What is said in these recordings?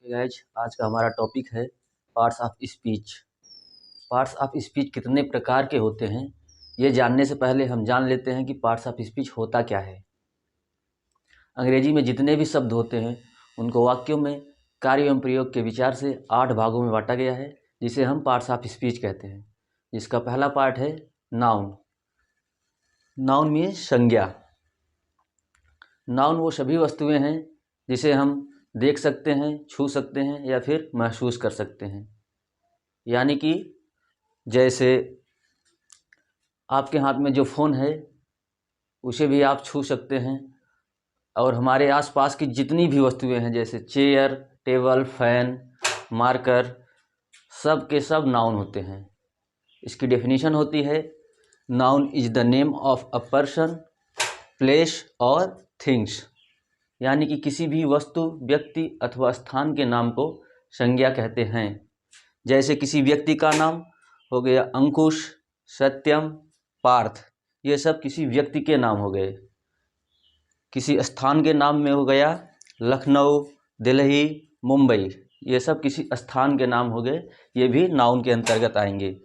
Guys आज का हमारा टॉपिक है parts of speech. Parts of speech कितने प्रकार के होते हैं ये जानने से पहले हम जान लेते हैं कि पार्ट्स ऑफ स्पीच होता क्या है। अंग्रेजी में जितने भी शब्द होते हैं उनको वाक्यों में कार्य एवं प्रयोग के विचार से 8 भागों में बांटा गया है, जिसे हम पार्ट्स ऑफ स्पीच कहते हैं। जिसका पहला पार्ट है नाउन। नाउन मीन्स संज्ञा। नाउन वो सभी वस्तुएं हैं जिसे हम देख सकते हैं, छू सकते हैं या फिर महसूस कर सकते हैं। यानी कि जैसे आपके हाथ में जो फ़ोन है उसे भी आप छू सकते हैं, और हमारे आसपास की जितनी भी वस्तुएं हैं जैसे चेयर, टेबल, फैन, मार्कर, सब के सब नाउन होते हैं। इसकी डेफिनेशन होती है noun is the name of a person, place और थिंग्स। यानी कि किसी भी वस्तु, व्यक्ति अथवा स्थान के नाम को संज्ञा कहते हैं। जैसे किसी व्यक्ति का नाम हो गया अंकुश, सत्यम, पार्थ, ये सब किसी व्यक्ति के नाम हो गए। किसी स्थान के नाम में हो गया लखनऊ, दिल्ली, मुंबई, ये सब किसी स्थान के नाम हो गए, ये भी नाउन के अंतर्गत आएंगे।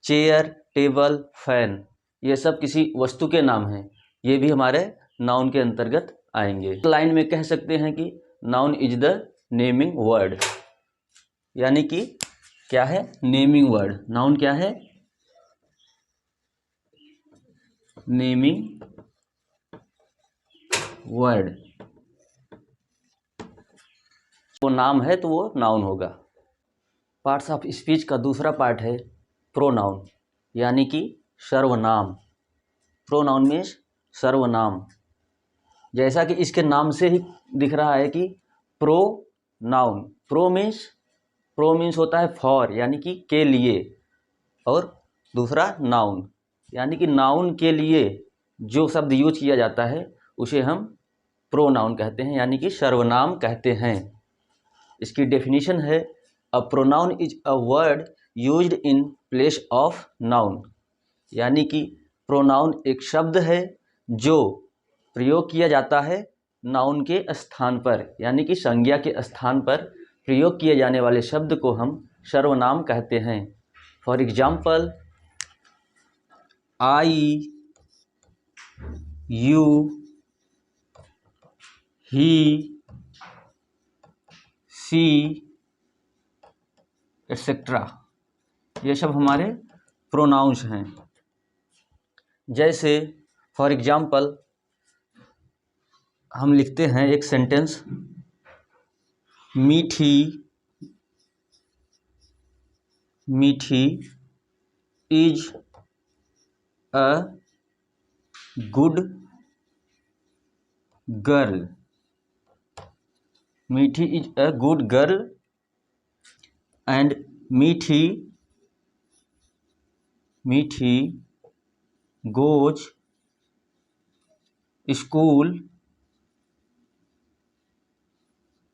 चेयर, टेबल, फैन, ये सब किसी वस्तु के नाम हैं, ये भी हमारे नाउन के अंतर्गत आएंगे। लाइन में कह सकते हैं कि noun is the naming word. यानी कि क्या है? Naming word. नाउन क्या है? Naming word. वो नाम है तो वो नाउन होगा। पार्ट्स ऑफ स्पीच का दूसरा पार्ट है प्रोनाउन, यानी कि सर्वनाम। प्रोनाउन मीन्स सर्वनाम। जैसा कि इसके नाम से ही दिख रहा है कि प्रो नाउन। प्रो मीन्स होता है फॉर, यानी कि के लिए, और दूसरा नाउन, यानी कि नाउन के लिए जो शब्द यूज किया जाता है उसे हम प्रोनाउन कहते हैं, यानी कि सर्वनाम कहते हैं। इसकी डेफिनेशन है a pronoun is a word used in place of noun. यानी कि प्रोनाउन एक शब्द है जो प्रयोग किया जाता है नाउन के स्थान पर, यानी कि संज्ञा के स्थान पर प्रयोग किए जाने वाले शब्द को हम सर्वनाम कहते हैं। For example, I, you, he, she, etcetera, ये सब हमारे प्रोनाउंस हैं। जैसे फॉर एग्जाम्पल हम लिखते हैं एक सेंटेंस, मीठी इज अ गुड गर्ल। मीठी is a good girl and मीठी गोज स्कूल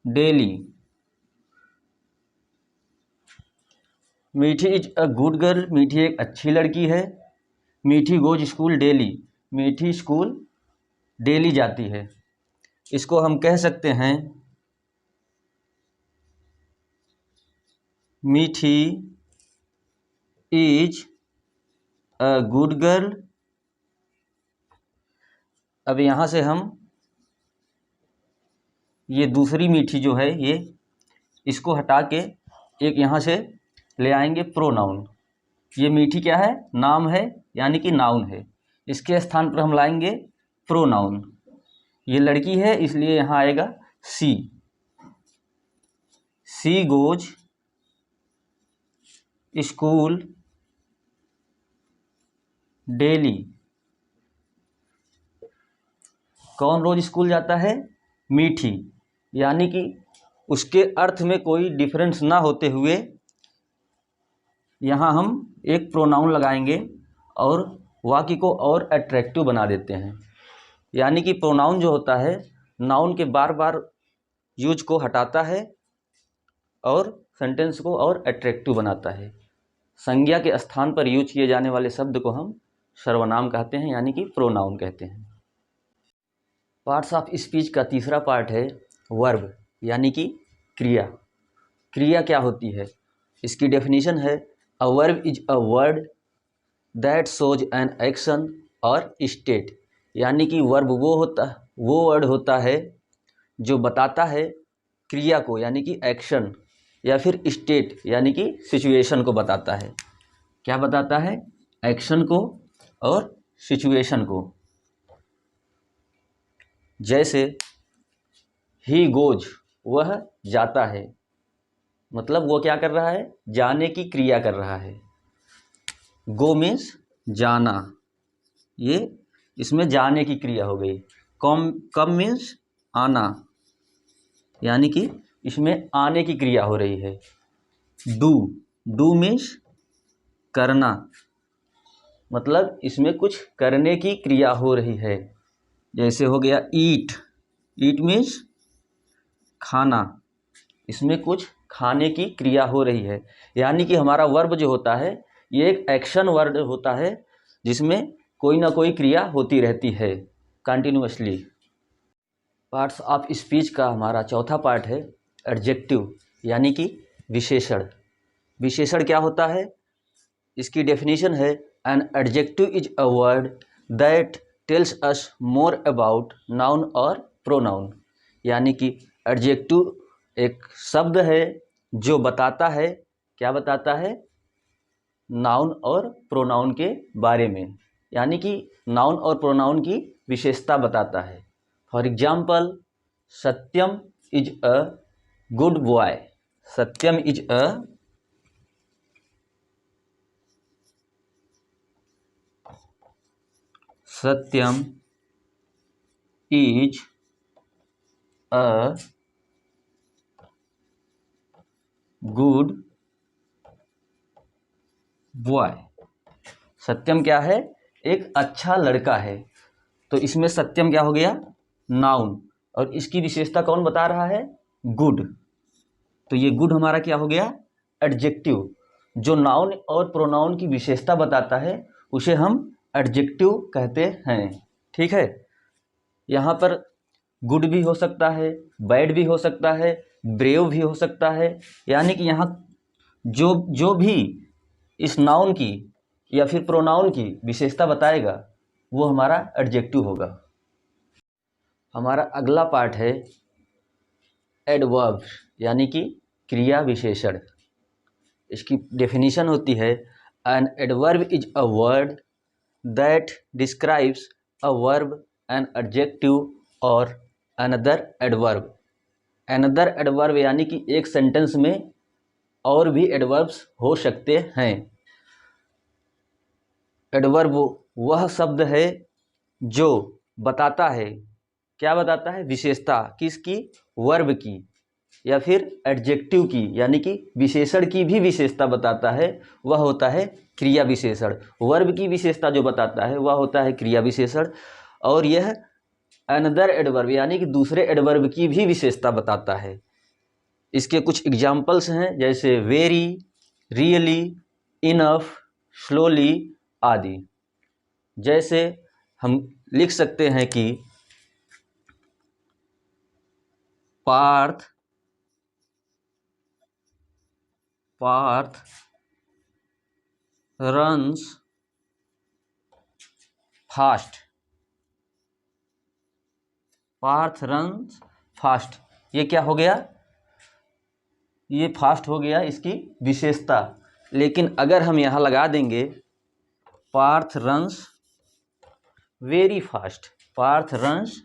डेली। मीठी इज अ गुड गर्ल, मीठी एक अच्छी लड़की है। मीठी गोज स्कूल डेली, मीठी स्कूल डेली जाती है। इसको हम कह सकते हैं मीठी इज अ गुड गर्ल। अब यहाँ से हम ये दूसरी मीठी जो है ये इसको हटा के एक यहाँ से ले आएंगे प्रोनाउन। ये मीठी क्या है? नाम है, यानी कि नाउन है। इसके स्थान पर हम लाएंगे प्रोनाउन। ये लड़की है इसलिए यहाँ आएगा सी गोज स्कूल डेली। कौन रोज स्कूल जाता है? मीठी। यानी कि उसके अर्थ में कोई डिफरेंस ना होते हुए यहाँ हम एक प्रोनाउन लगाएंगे और वाक्य को और अट्रैक्टिव बना देते हैं। यानी कि प्रोनाउन जो होता है नाउन के बार बार यूज को हटाता है और सेंटेंस को और अट्रैक्टिव बनाता है। संज्ञा के स्थान पर यूज किए जाने वाले शब्द को हम सर्वनाम कहते हैं, यानी कि प्रोनाउन कहते हैं। पार्ट्स ऑफ स्पीच का तीसरा पार्ट है वर्ब, यानी कि क्रिया। क्रिया क्या होती है? इसकी डेफिनेशन है a verb is a word that shows an action और स्टेट, यानी कि वर्ब वो वर्ड होता है जो बताता है क्रिया को, यानी कि एक्शन, या फिर स्टेट यानी कि सिचुएशन को बताता है। क्या बताता है? एक्शन को और सिचुएशन को। जैसे ही गोज, वह जाता है, मतलब वो क्या कर रहा है? जाने की क्रिया कर रहा है। गो मीन्स जाना, ये इसमें जाने की क्रिया हो गई। कम मीन्स आना, यानी कि इसमें आने की क्रिया हो रही है। डू मीन्स करना, मतलब इसमें कुछ करने की क्रिया हो रही है। जैसे हो गया ईट मीन्स खाना, इसमें कुछ खाने की क्रिया हो रही है। यानी कि हमारा वर्ब जो होता है ये एक एक्शन वर्ड होता है जिसमें कोई ना कोई क्रिया होती रहती है कंटिन्यूअसली। पार्ट्स ऑफ स्पीच का हमारा चौथा पार्ट है एडजेक्टिव, यानी कि विशेषण। विशेषण क्या होता है? इसकी डेफिनेशन है an adjective is a word that tells us more about noun और प्रोनाउन, यानी कि एडजेक्टिव एक शब्द है जो बताता है, क्या बताता है? नाउन और प्रोनाउन के बारे में, यानी कि नाउन और प्रोनाउन की विशेषता बताता है। For example, Satyam is a good boy. Satyam is a Satyam is a good boy. Satyam क्या है? एक अच्छा लड़का है। तो इसमें सत्यम क्या हो गया? नाउन, और इसकी विशेषता कौन बता रहा है? गुड। तो ये गुड हमारा क्या हो गया? एडजेक्टिव। जो नाउन और प्रोनाउन की विशेषता बताता है उसे हम एडजेक्टिव कहते हैं। ठीक है, यहाँ पर गुड भी हो सकता है, बैड भी हो सकता है, ब्रेव भी हो सकता है, यानी कि यहाँ जो भी इस नाउन की या फिर प्रोनाउन की विशेषता बताएगा वो हमारा एडजेक्टिव होगा। हमारा अगला पार्ट है एडवर्ब, यानी कि क्रिया विशेषण। इसकी डेफिनेशन होती है an adverb is a word that describes a verb, an adjective और अनदर एडवर्ब। अनदर एडवर्ब यानी कि एक सेंटेंस में और भी एडवर्ब्स हो सकते हैं। एडवर्ब वह शब्द है जो बताता है, क्या बताता है? विशेषता किसकी? वर्ब की, या फिर एडजेक्टिव की, यानी कि विशेषण की भी विशेषता बताता है, वह होता है क्रिया विशेषण। वर्ब की विशेषता जो बताता है वह होता है क्रिया विशेषण, और यह अनदर एडवर्ब यानी कि दूसरे एडवर्ब की भी विशेषता बताता है। इसके कुछ एग्जाम्पल्स हैं, जैसे वेरी, रियली, इनफ, स्लोली आदि। जैसे हम लिख सकते हैं कि Parth runs fast. Parth runs fast, ये क्या हो गया? ये फास्ट हो गया इसकी विशेषता। लेकिन अगर हम यहाँ लगा देंगे Parth runs very fast, Parth runs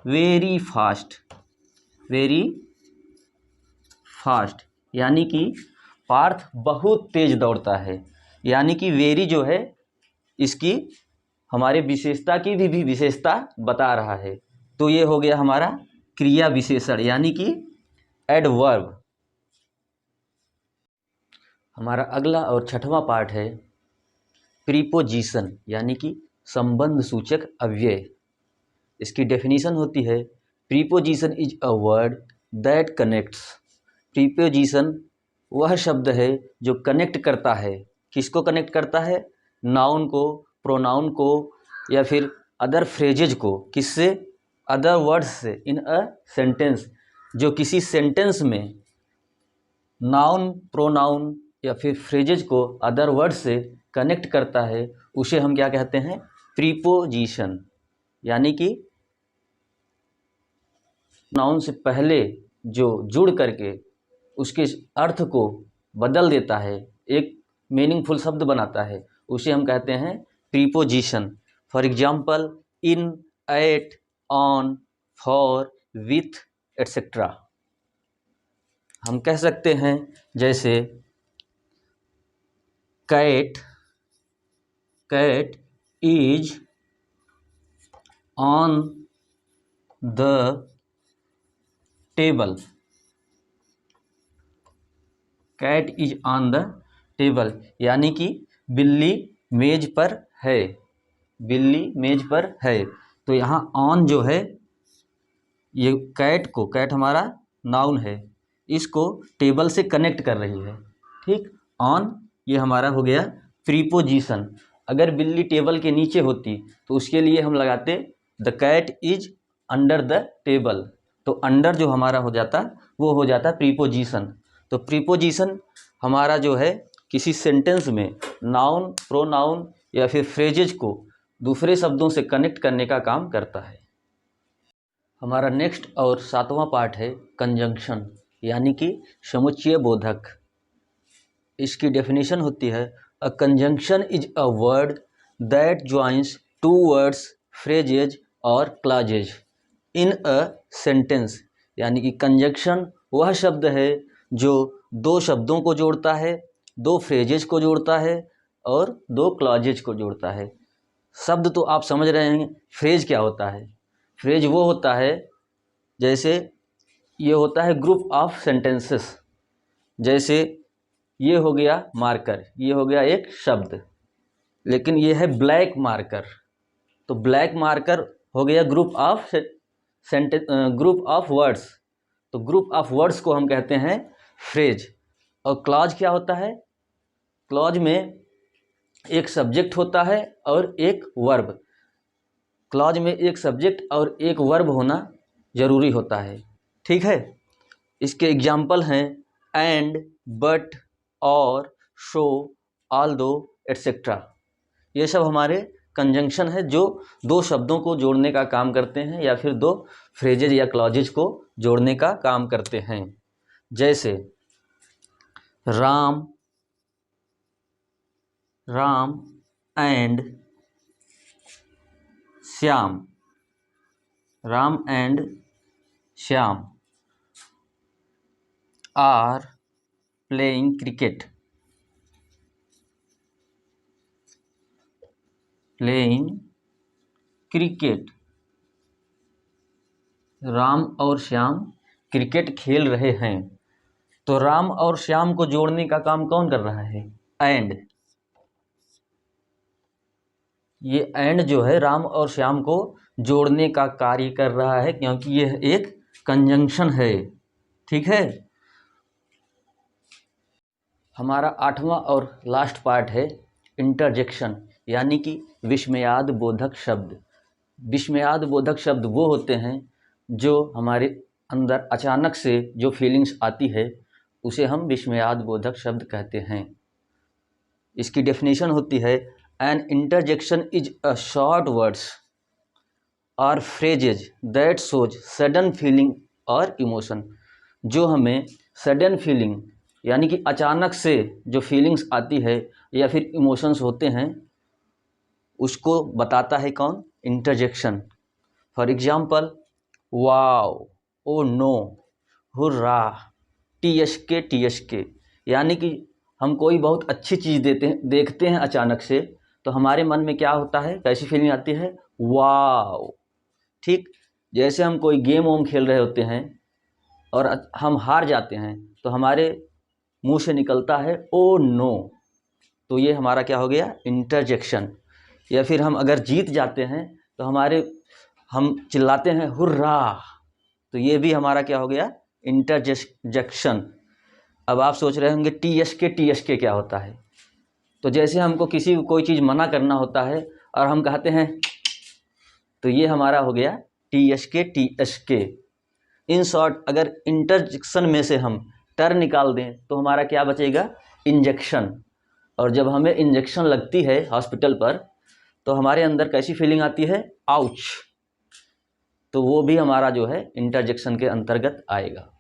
very fast, very fast, यानी कि पार्थ बहुत तेज दौड़ता है, यानी कि वेरी जो है इसकी हमारे विशेषता की भी विशेषता बता रहा है। तो ये हो गया हमारा क्रिया विशेषण, यानी कि एडवर्ब। हमारा अगला और छठवां पार्ट है प्रीपोजिशन, यानी कि संबंध सूचक अव्यय। इसकी डेफिनेशन होती है preposition is a word that connects. Preposition वह शब्द है जो कनेक्ट करता है। किसको कनेक्ट करता है? नाउन को, प्रोनाउन को, या फिर अदर फ्रेजेज को। किससे? अदर वर्ड्स से इन अ सेंटेंस, जो किसी सेंटेंस में नाउन प्रोनाउन या फिर फ्रेजेज को अदर वर्ड से कनेक्ट करता है उसे हम क्या कहते हैं, प्रीपोजिशन। यानी कि नाउन से पहले जो जुड़ करके उसके अर्थ को बदल देता है, एक मीनिंगफुल शब्द बनाता है, उसे हम कहते हैं preposition. For example in, at, on, for, with etcetera. हम कह सकते हैं जैसे cat, cat is on the table, cat is on the table, यानी कि बिल्ली मेज पर है, बिल्ली मेज पर है। तो यहाँ ऑन जो है ये कैट को, कैट हमारा नाउन है, इसको टेबल से कनेक्ट कर रही है। ठीक, ऑन ये हमारा हो गया प्रीपोजिशन। अगर बिल्ली टेबल के नीचे होती तो उसके लिए हम लगाते the cat is under the table. तो अंडर जो हमारा हो जाता वो हो जाता प्रीपोजिशन। तो प्रीपोजिशन हमारा जो है किसी सेंटेंस में नाउन, प्रोनाउन या फिर फ्रेजेज को दूसरे शब्दों से कनेक्ट करने का काम करता है। हमारा नेक्स्ट और 7वां पार्ट है कंजंक्शन, यानी कि समुच्चय बोधक। इसकी डेफिनेशन होती है a conjunction is a word that joins two words, phrases और क्लॉजेज इन अ सेंटेंस। यानी कि कंजंक्शन वह शब्द है जो दो शब्दों को जोड़ता है, दो फ्रेजेज को जोड़ता है और दो क्लॉजेज को जोड़ता है। शब्द तो आप समझ रहे हैं, फ्रेज क्या होता है? फ्रेज वो होता है जैसे ये होता है ग्रुप ऑफ सेंटेंसेस। जैसे ये हो गया मार्कर, ये हो गया एक शब्द, लेकिन ये है ब्लैक मार्कर। तो ब्लैक मार्कर हो गया group of sentence, group of words. तो ग्रुप ऑफ वर्ड्स को हम कहते हैं फ्रेज। और क्लॉज क्या होता है? क्लॉज में एक सब्जेक्ट होता है और एक वर्ब। क्लॉज में एक सब्जेक्ट और एक वर्ब होना ज़रूरी होता है। ठीक है, इसके एग्जाम्पल हैं एंड, बट, और, शो, ऑल्दो एट्सेट्रा। ये सब हमारे कंजंक्शन है जो दो शब्दों को जोड़ने का काम करते हैं या फिर दो फ्रेजेज या क्लॉजेज को जोड़ने का काम करते हैं। जैसे Ram, Ram and Shyam, Ram and Shyam are playing cricket, playing cricket. Ram और श्याम क्रिकेट खेल रहे हैं। तो राम और श्याम को जोड़ने का काम कौन कर रहा है? एंड। ये एंड जो है राम और श्याम को जोड़ने का कार्य कर रहा है, क्योंकि यह एक कंजंक्शन है। ठीक है, हमारा 8वां और लास्ट पार्ट है इंटरजेक्शन, यानी कि विस्मयाद बोधक शब्द। विस्मयाद बोधक शब्द वो होते हैं जो हमारे अंदर अचानक से जो फीलिंग्स आती है उसे हम विस्मयाद बोधक शब्द कहते हैं। इसकी डेफिनेशन होती है an interjection is a short words or phrases that shows sudden feeling or emotion. जो हमें सडन फीलिंग यानी कि अचानक से जो फीलिंग्स आती है या फिर इमोशंस होते हैं उसको बताता है कौन? Interjection. For example wow, oh no, hurrah, TSK। यानी कि हम कोई बहुत अच्छी चीज़ देखते हैं अचानक से, तो हमारे मन में क्या होता है, कैसी फीलिंग आती है? वाओ। ठीक, जैसे हम कोई गेम वोम खेल रहे होते हैं और हम हार जाते हैं तो हमारे मुंह से निकलता है ओ नो। तो ये हमारा क्या हो गया? इंटरजेक्शन। या फिर हम अगर जीत जाते हैं तो हम चिल्लाते हैं हुर्रा। तो ये भी हमारा क्या हो गया? इंटरजेक्शन। अब आप सोच रहे होंगे TSK क्या होता है? तो जैसे हमको किसी को कोई चीज़ मना करना होता है और हम कहते हैं, तो ये हमारा हो गया TSK। इन शॉर्ट, अगर इंटरजेक्शन में से हम टर निकाल दें तो हमारा क्या बचेगा, इंजेक्शन। और जब हमें इंजेक्शन लगती है हॉस्पिटल पर तो हमारे अंदर कैसी फीलिंग आती है, आउच। तो वो भी हमारा जो है इंटरजेक्शन के अंतर्गत आएगा।